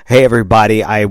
Hey everybody, I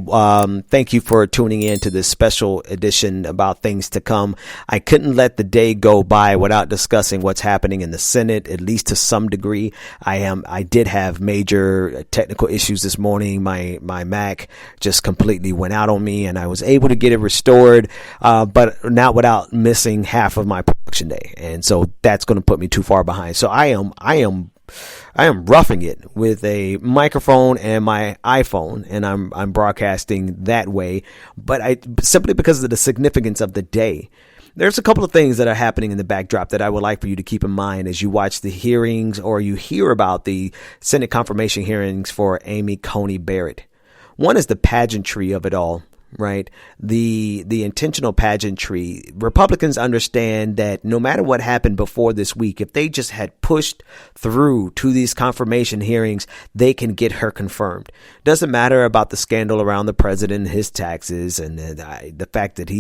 thank you for tuning in to this special edition about things to come. I couldn't let the day go by without discussing what's happening in the Senate, at least to some degree. I did have major technical issues this morning. My Mac just completely went out on me, and I was able to get it restored, but not without missing half of my production day, and so that's going to put me too far behind. So I am roughing it with a microphone and my iPhone, and I'm broadcasting that way. But simply because of the significance of the day. There's a couple of things that are happening in the backdrop that I would like for you to keep in mind as you watch the hearings or you hear about the Senate confirmation hearings for Coney Barrett. One is the pageantry of it all. Right. The intentional pageantry. Republicans understand that no matter what happened before this week, if they just had pushed through to these confirmation hearings, they can get her confirmed. Doesn't matter about the scandal around the president, his taxes, and the fact that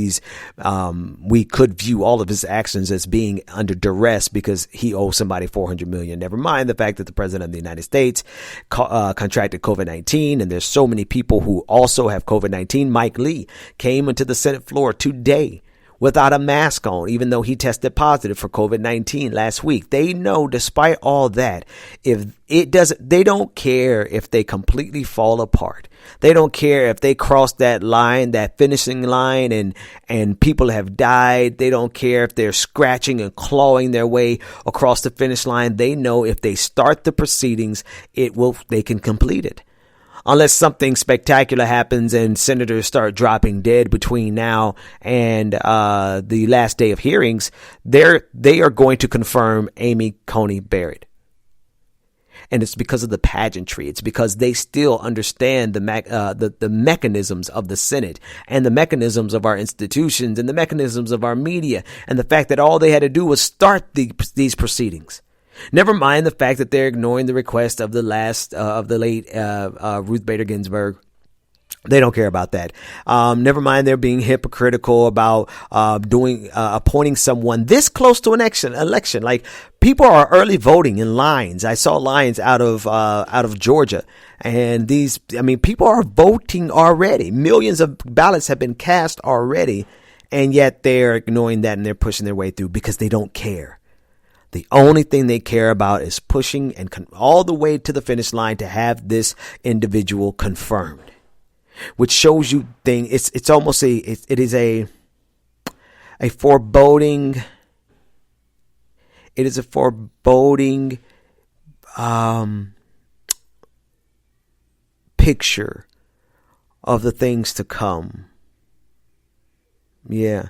we could view all of his actions as being under duress because he owes somebody $400 million. Never mind the fact that the president of the United States contracted COVID-19, and there's so many people who also have COVID-19. Mike Lee came into the Senate floor today without a mask on, even though he tested positive for COVID-19 last week. They know, despite all that, they don't care if they completely fall apart. They don't care if they cross that line, that finishing line, and people have died. They don't care if they're scratching and clawing their way across the finish line. They know if they start the proceedings, they can complete it. Unless something spectacular happens and senators start dropping dead between now and the last day of hearings, they are going to confirm Coney Barrett. And it's because of the pageantry. It's because they still understand the mechanisms of the Senate and the mechanisms of our institutions and the mechanisms of our media, and the fact that all they had to do was start these proceedings. Never mind the fact that they're ignoring the request of the late Ruth Bader Ginsburg. They don't care about that. Never mind they're being hypocritical about appointing someone this close to an election. Like, people are early voting in lines. I saw lines out of Georgia, and people are voting already. Millions of ballots have been cast already, and yet they're ignoring that and they're pushing their way through because they don't care. The only thing they care about is pushing and all the way to the finish line to have this individual confirmed, which shows you it's almost it is a foreboding. It is a foreboding picture of the things to come. Yeah.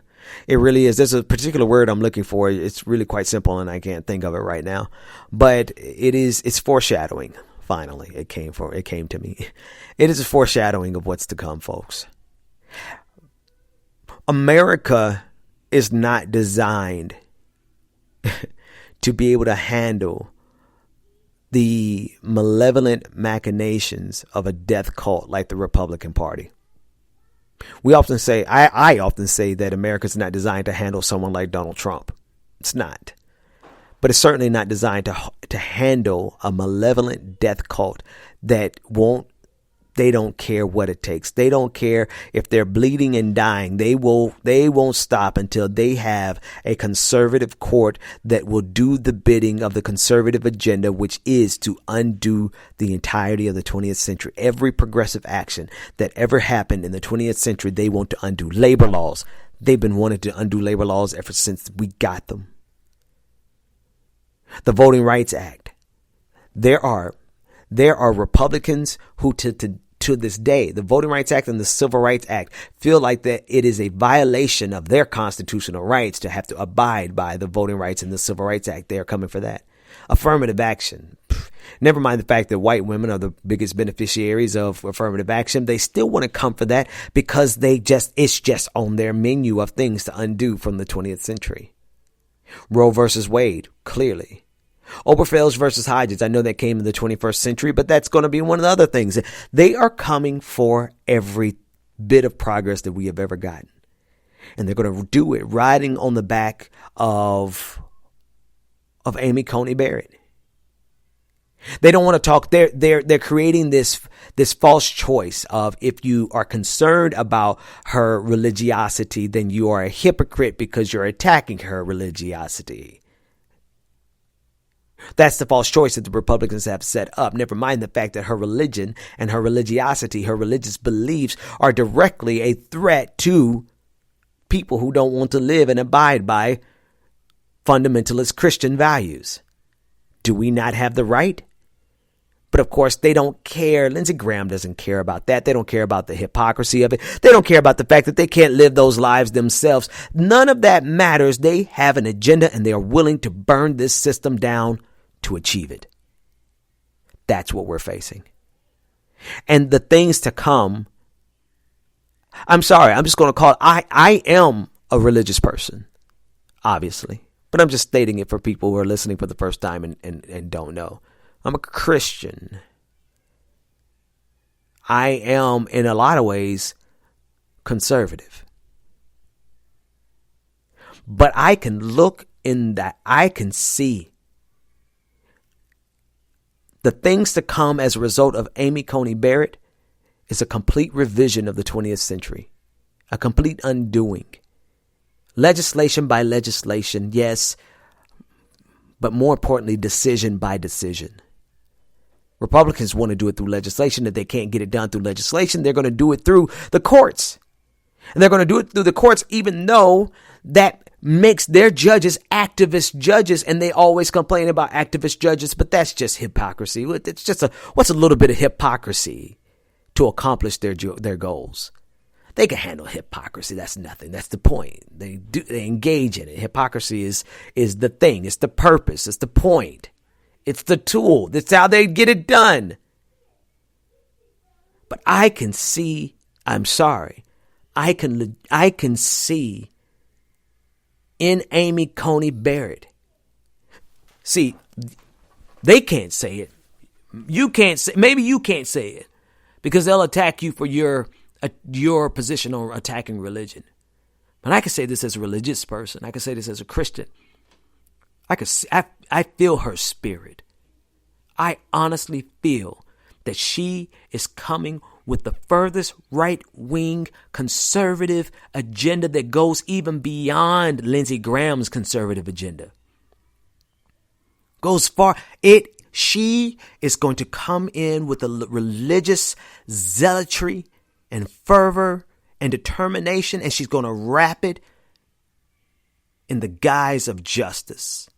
It really is. There's a particular word I'm looking for. It's really quite simple, and I can't think of it right now. But it's foreshadowing. Finally, it came to me. It is a foreshadowing of what's to come, folks. America is not designed to be able to handle the malevolent machinations of a death cult like the Republican Party. We often say, I often say that America's not designed to handle someone like Donald Trump. It's not. But it's certainly not designed to handle a malevolent death cult they don't care what it takes. They don't care if they're bleeding and dying. They won't stop until they have a conservative court that will do the bidding of the conservative agenda, which is to undo the entirety of the 20th century. Every progressive action that ever happened in the 20th century, they want to undo. Labor laws. They've been wanting to undo labor laws ever since we got them. The Voting Rights Act. There are Republicans who to this day, the Voting Rights Act and the Civil Rights Act feel like that it is a violation of their constitutional rights to have to abide by the Voting Rights and the Civil Rights Act. They are coming for that. Affirmative action. Never mind the fact that white women are the biggest beneficiaries of affirmative action. They still want to come for that because it's just on their menu of things to undo from the 20th century. Roe versus Wade, clearly. Obergefell versus Hodges. I know that came in the 21st century, but that's going to be one of the other things. They are coming for every bit of progress that we have ever gotten. And they're going to do it riding on the back of Coney Barrett. They don't want to talk. They're creating this false choice of, if you are concerned about her religiosity, then you are a hypocrite because you're attacking her religiosity. That's the false choice that the Republicans have set up. Never mind the fact that her religion and her religiosity, her religious beliefs, are directly a threat to people who don't want to live and abide by fundamentalist Christian values. Do we not have the right? But of course, they don't care. Lindsey Graham doesn't care about that. They don't care about the hypocrisy of it. They don't care about the fact that they can't live those lives themselves. None of that matters. They have an agenda and they are willing to burn this system down to achieve it. That's what we're facing. And the things to come, I'm sorry, I'm just going to call it, I am a religious person, obviously. But I'm just stating it for people who are listening for the first time and don't know. I'm a Christian. I am, in a lot of ways, conservative. But I can look in that, I can see the things to come as a result of Amy Coney Barrett is a complete revision of the 20th century, a complete undoing. Legislation by legislation, yes, but more importantly, decision by decision. Republicans want to do it through legislation. If they can't get it done through legislation, they're going to do it through the courts. And they're going to do it through the courts, even though that makes their judges activist judges. And they always complain about activist judges, but that's just hypocrisy. It's just what's a little bit of hypocrisy to accomplish their goals. They can handle hypocrisy. That's nothing. That's the point. They engage in it. Hypocrisy is the thing. It's the purpose. It's the point. It's the tool. That's how they get it done. But I can see, I'm sorry, I can see in Amy Coney Barrett. See, they can't say it. You can't say, maybe you can't say it because they'll attack you for your position on attacking religion. But I can say this as a religious person. I can say this as a Christian. I feel her spirit. I honestly feel that she is coming with the furthest right-wing conservative agenda that goes even beyond Lindsey Graham's conservative agenda. Goes far. She is going to come in with a religious zealotry and fervor and determination, and she's going to wrap it in the guise of justice.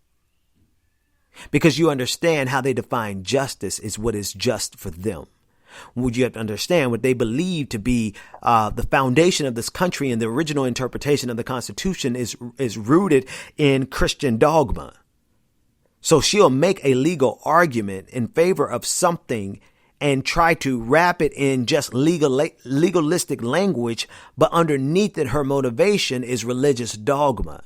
Because you understand how they define justice is what is just for them. Would you have to understand what they believe to be the foundation of this country, and the original interpretation of the Constitution is rooted in Christian dogma. So she'll make a legal argument in favor of something and try to wrap it in just legalistic language, but underneath it, her motivation is religious dogma.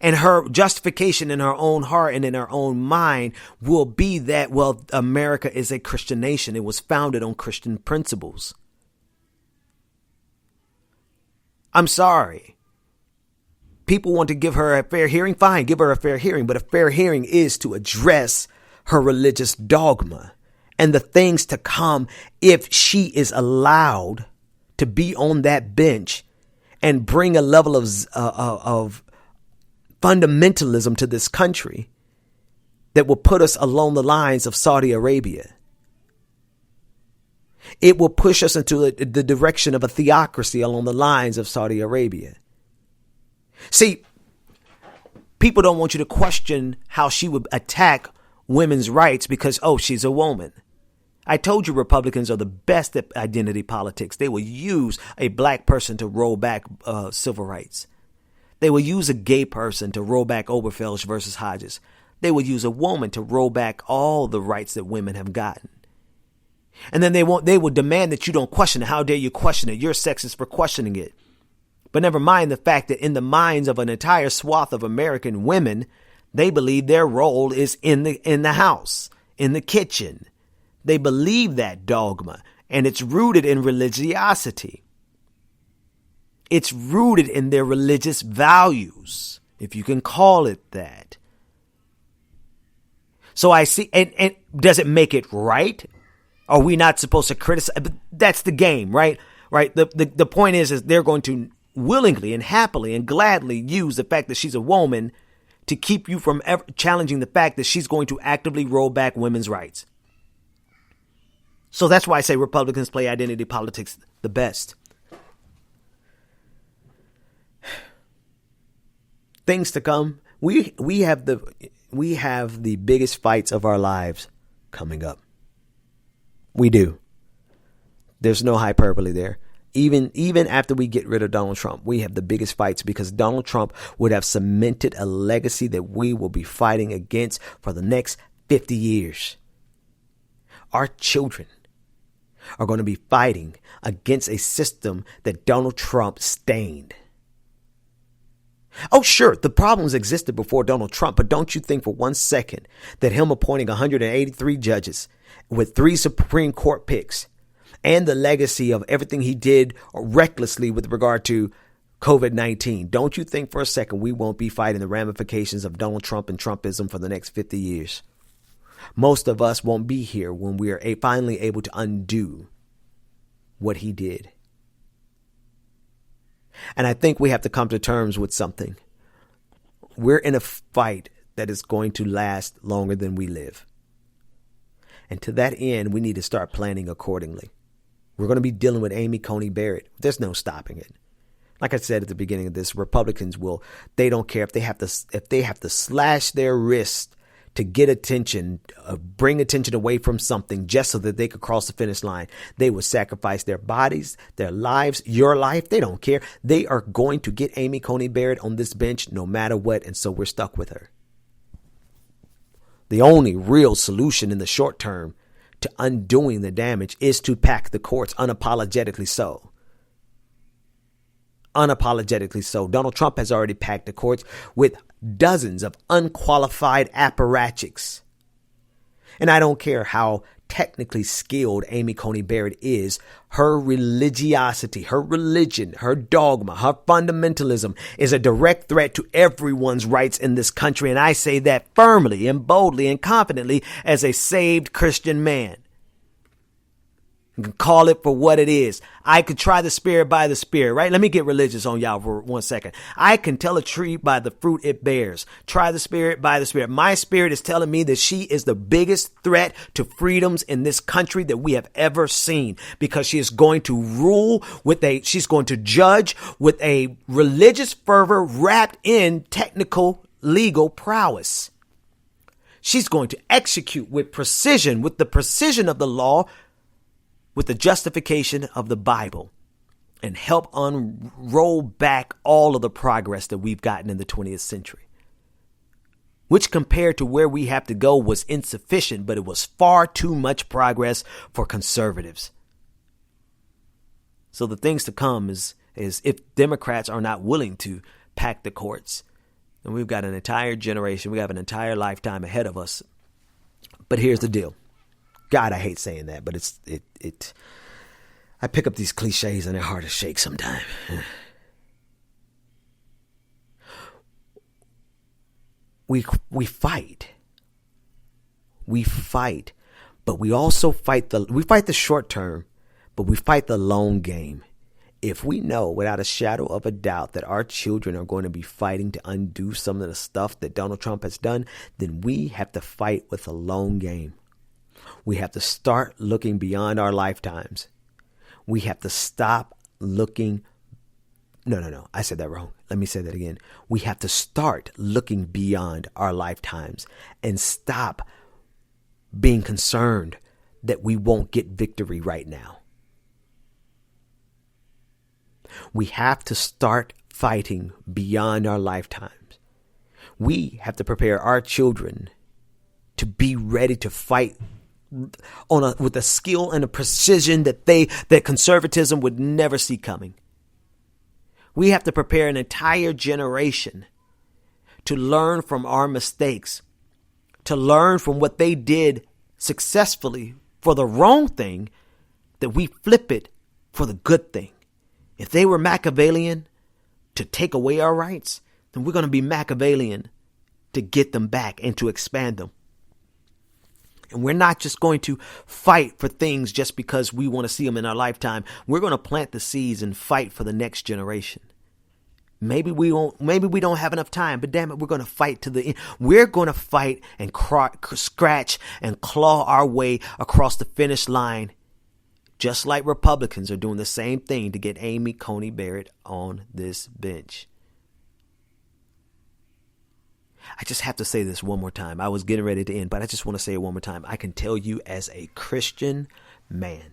And her justification in her own heart and in her own mind will be that, well, America is a Christian nation. It was founded on Christian principles. I'm sorry. People want to give her a fair hearing. Fine, give her a fair hearing. But a fair hearing is to address her religious dogma and the things to come if she is allowed to be on that bench and bring a level of fundamentalism to this country that will put us along the lines of Saudi Arabia. It will push us into the direction of a theocracy along the lines of Saudi Arabia. See, people don't want you to question how she would attack women's rights because, oh, she's a woman. I told you Republicans are the best at identity politics. They will use a black person to roll back civil rights. They will use a gay person to roll back Obergefell versus Hodges. They will use a woman to roll back all the rights that women have gotten. And then they will demand that you don't question it. How dare you question it? You're sexist for questioning it. But never mind the fact that in the minds of an entire swath of American women, they believe their role is in the house, in the kitchen. They believe that dogma, and it's rooted in religiosity. It's rooted in their religious values, if you can call it that. So I see, and does it make it right? Are we not supposed to criticize? But that's the game, right? Right. The point is they're going to willingly and happily and gladly use the fact that she's a woman to keep you from ever challenging the fact that she's going to actively roll back women's rights. So that's why I say Republicans play identity politics the best. Things to come. We have the biggest fights of our lives coming up. We do. There's no hyperbole there. Even after we get rid of Donald Trump, we have the biggest fights because Donald Trump would have cemented a legacy that we will be fighting against for the next 50 years. Our children are going to be fighting against a system that Donald Trump stained. Oh, sure, the problems existed before Donald Trump, but don't you think for 1 second that him appointing 183 judges with 3 Supreme Court picks and the legacy of everything he did recklessly with regard to COVID-19, don't you think for a second we won't be fighting the ramifications of Donald Trump and Trumpism for the next 50 years? Most of us won't be here when we are finally able to undo what he did. And I think we have to come to terms with something. We're in a fight that is going to last longer than we live. And to that end, we need to start planning accordingly. We're going to be dealing with Amy Coney Barrett. There's no stopping it. Like I said at the beginning of this, Republicans they don't care if they have to slash their wrist to get attention, bring attention away from something just so that they could cross the finish line. They would sacrifice their bodies, their lives, your life. They don't care. They are going to get Amy Coney Barrett on this bench no matter what. And so we're stuck with her. The only real solution in the short term to undoing the damage is to pack the courts unapologetically so. Unapologetically so. Donald Trump has already packed the courts with dozens of unqualified apparatchiks. And I don't care how technically skilled Amy Coney Barrett is. Her religiosity, her religion, her dogma, her fundamentalism is a direct threat to everyone's rights in this country. And I say that firmly and boldly and confidently as a saved Christian man. You can call it for what it is. I could try the spirit by the spirit, right? Let me get religious on y'all for 1 second. I can tell a tree by the fruit it bears. Try the spirit by the spirit. My spirit is telling me that she is the biggest threat to freedoms in this country that we have ever seen, because she is going to rule she's going to judge with a religious fervor wrapped in technical legal prowess. She's going to execute with precision, with the precision of the law, with the justification of the Bible, and help unroll back all of the progress that we've gotten in the 20th century, which compared to where we have to go was insufficient, but it was far too much progress for conservatives. So the things to come is if Democrats are not willing to pack the courts, then we've got an entire generation, we have an entire lifetime ahead of us. But here's the deal. God, I hate saying that, but I pick up these cliches and they're hard to shake sometimes. We fight. We fight, but we also fight the short term, but we fight the long game. If we know without a shadow of a doubt that our children are going to be fighting to undo some of the stuff that Donald Trump has done, then we have to fight with a long game. We have to start looking beyond our lifetimes. We have to stop looking. No. I said that wrong. Let me say that again. We have to start looking beyond our lifetimes and stop being concerned that we won't get victory right now. We have to start fighting beyond our lifetimes. We have to prepare our children to be ready to fight with a skill and a precision that conservatism would never see coming. We have to prepare an entire generation to learn from our mistakes, to learn from what they did successfully for the wrong thing, that we flip it for the good thing. If they were Machiavellian to take away our rights, then we're going to be Machiavellian to get them back and to expand them. And we're not just going to fight for things just because we want to see them in our lifetime. We're going to plant the seeds and fight for the next generation. Maybe we don't have enough time, but damn it, we're going to fight to the end. We're going to fight and scratch and claw our way across the finish line, just like Republicans are doing the same thing to get Amy Coney Barrett on this bench. I just have to say this one more time. I was getting ready to end, but I just want to say it one more time. I can tell you as a Christian man,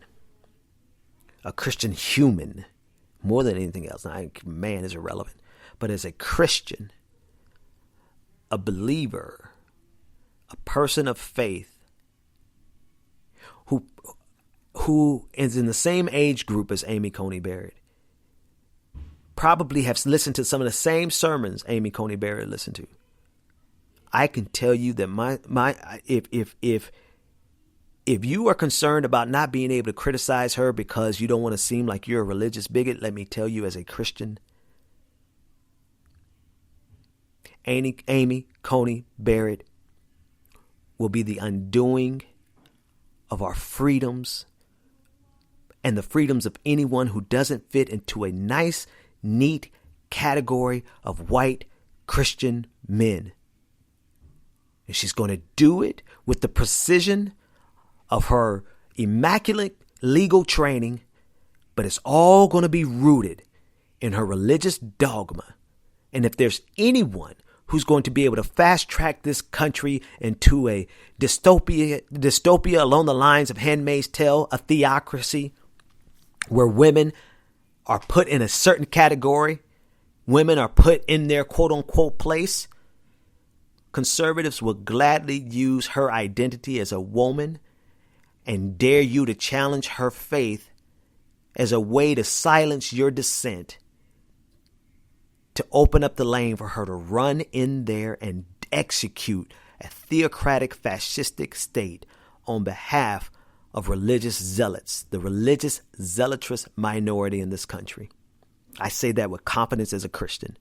a Christian human, more than anything else. Now, man is irrelevant. But as a Christian, a believer, a person of faith, who is in the same age group as Amy Coney Barrett, probably have listened to some of the same sermons Amy Coney Barrett listened to. I can tell you that if you are concerned about not being able to criticize her because you don't want to seem like you're a religious bigot, let me tell you as a Christian, Amy Coney Barrett will be the undoing of our freedoms and the freedoms of anyone who doesn't fit into a nice, neat category of white Christian men. And she's going to do it with the precision of her immaculate legal training, but it's all going to be rooted in her religious dogma. And if there's anyone who's going to be able to fast track this country into a dystopia along the lines of Handmaid's Tale, a theocracy where women are put in a certain category, women are put in their quote unquote place, conservatives will gladly use her identity as a woman and dare you to challenge her faith as a way to silence your dissent, to open up the lane for her to run in there and execute a theocratic fascistic state on behalf of religious zealots, the religious zealotrous minority in this country. I say that with confidence as a Christian.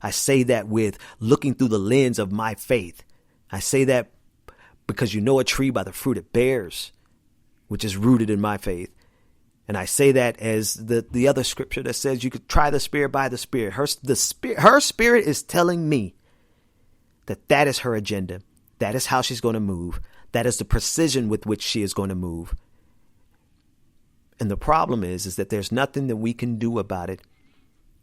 I say that with looking through the lens of my faith. I say that because you know a tree by the fruit it bears, which is rooted in my faith. And I say that as the other scripture that says you could try the spirit by the spirit. Her spirit is telling me that is her agenda. That is how she's going to move. That is the precision with which she is going to move. And the problem is that there's nothing that we can do about it,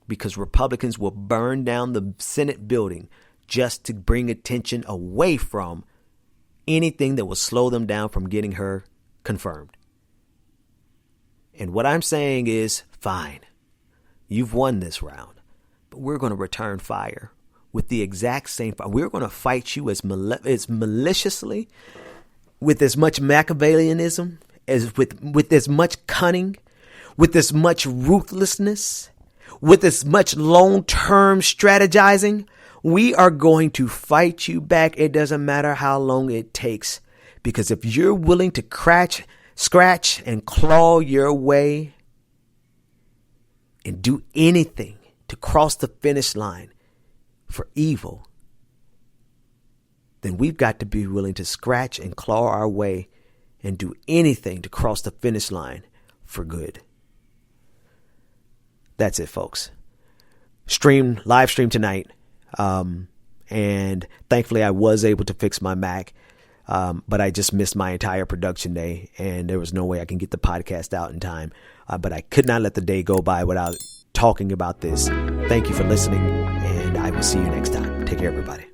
because Republicans will burn down the Senate building just to bring attention away from anything that will slow them down from getting her confirmed. And what I'm saying is, fine, you've won this round, but we're going to return fire with the exact same fire. We're going to fight you as maliciously, with as much Machiavellianism, as with as much cunning, with as much ruthlessness, with as much long-term strategizing. We are going to fight you back. It doesn't matter how long it takes, because if you're willing to scratch and claw your way and do anything to cross the finish line for evil, then we've got to be willing to scratch and claw our way and do anything to cross the finish line for good. That's it, folks. Live stream tonight. And thankfully I was able to fix my Mac. But I just missed my entire production day, and there was no way I can get the podcast out in time. But I could not let the day go by without talking about this. Thank you for listening, and I will see you next time. Take care, everybody.